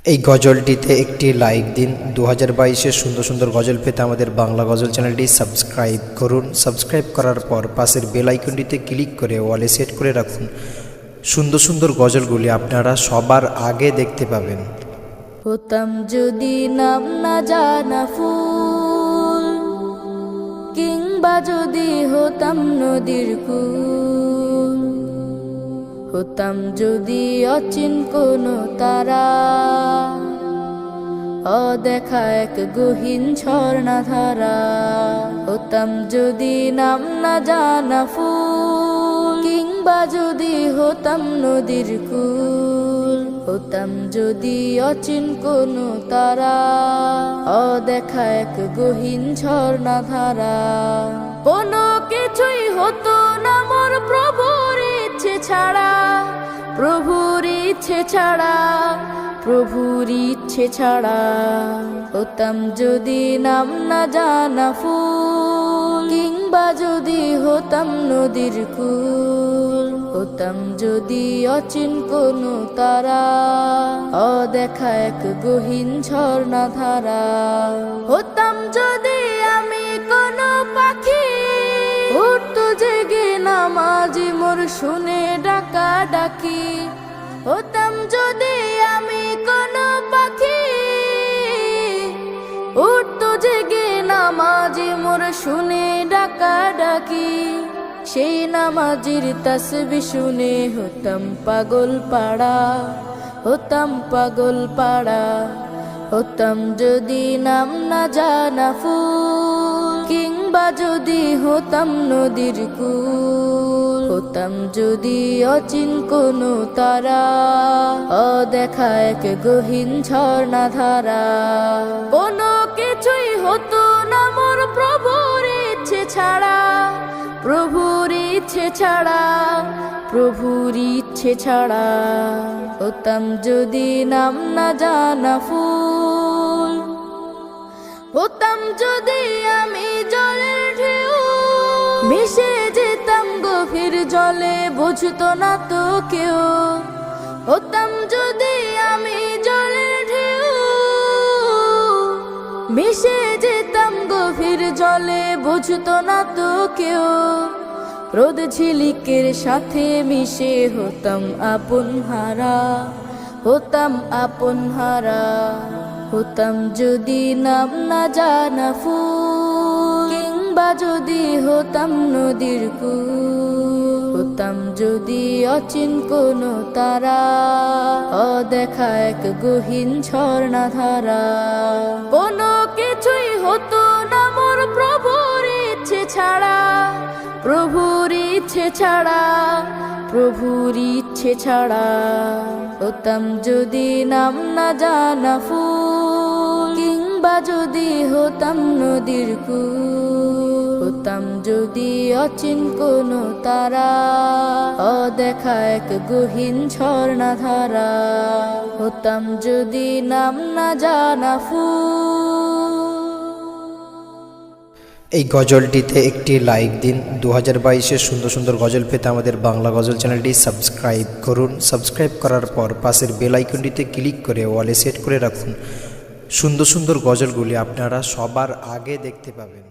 এই গজলটিতে একটি লাইক দিন। 2022-এর সুন্দর সুন্দর গজল পেতে আমাদের বাংলা গজল চ্যানেলটি সাবস্ক্রাইব করুন। সাবস্ক্রাইব করার পর পাশের বেল আইকনটিতে ক্লিক করে ওয়ালে সেট করে রাখুন। সুন্দর সুন্দর গজলগুলি আপনারা সবার আগে দেখতে পাবেন। হতাম যদি নাম না জানা ফুল, কিংবা যদি হতাম নদীর কুল, হতাম যদি অচিন কোনো তারা, অদেখা এক গহীন ঝর্ণা ধারা। হতাম যদি নাম না জানা ফুল, কিংবা যদি হতাম নদীর কুল, হতাম যদি অচিন কোনো তারা, অদেখা এক গহীন ঝর্ণা ধারা। কোনো কিছুই হতো না মোর প্রভুর ইচ্ছে ছাড়া, প্রভুর ইচ্ছে ছাড়া, প্রভুর ইচ্ছে ছাড়া। হতাম যদি নাম না জানা ফুল, কিংবা যদি হতাম নদীর কুল, হতাম যদি অচিন কোনো তারা, অদেখা এক গহীন ঝর্ণা ধারা। হতাম যদি আমি কোনো পাখি, উঠতো জেগে নামাজি মোর শুনে ডাকা ডাকি। হতাম যদি আমি কোনো পাখি, উঠতো জেগে নামাজি মোর শুনে ডাকা ডাকি। সেই নামাজির তাসবিহ শুনে হতাম পাগল পাড়া, হতাম পাগল পাড়া। হতাম যদি নাম না জানা ফুল, কিংবা যদি হতাম নদীর কুল, হতাম যদি অচিন কোনো তারা, অদেখা এক গহীন ঝর্ণা ধারা। কোনো কিছুই হতো না মোর প্রভুর ইচ্ছে ছাড়া, প্রভুর ইচ্ছে ছাড়া, প্রভুর ইচ্ছে ছাড়া। হতাম যদি নাম না জানা ফুল, হতাম যদি আমি জলের ঢেউ, মিশে যেতাম গভীর জলে বুঝতো না তো কেউ। হতাম যদি আমি জলের ঢেউ, মিশে যেতাম গভীর জলে বুঝতো না তো কেউ। রোদ ঝিলিকের সাথে মিশে হতাম আপন হারা, হতাম আপন হারা। হতাম যদি নাম না জানা ফুল, কিংবা যদি হতাম নদীর কুল, হতাম যদি অচিন কোনো তারা, অদেখা এক গহীন ঝর্ণা ধারা। কোনো কিছুই হতো না মোর প্রভুর ইচ্ছে ছাড়া, প্রভুর ইচ্ছে ছাড়া, প্রভুর ইচ্ছে ছাড়া। হতাম যদি নাম না জানা ফুল, কিংবা যদি হতাম নদীর কুল, হতাম যদি অচিন কোনো তারা, অদেখা এক গহীন ঝর্ণা ধারা। হতাম যদি নাম না জানা ফুল। এই গজলটিতে একটি লাইক দিন। 2022-এর সুন্দর সুন্দর গজল পেতে আমাদের বাংলা গজল চ্যানেলটি সাবস্ক্রাইব করুন। সাবস্ক্রাইব করার পর পাশের বেল আইকনটিতে ক্লিক করে ওয়ালে সেট করে রাখুন। সুন্দর সুন্দর গজলগুলি আপনারা সবার আগে দেখতে পাবেন।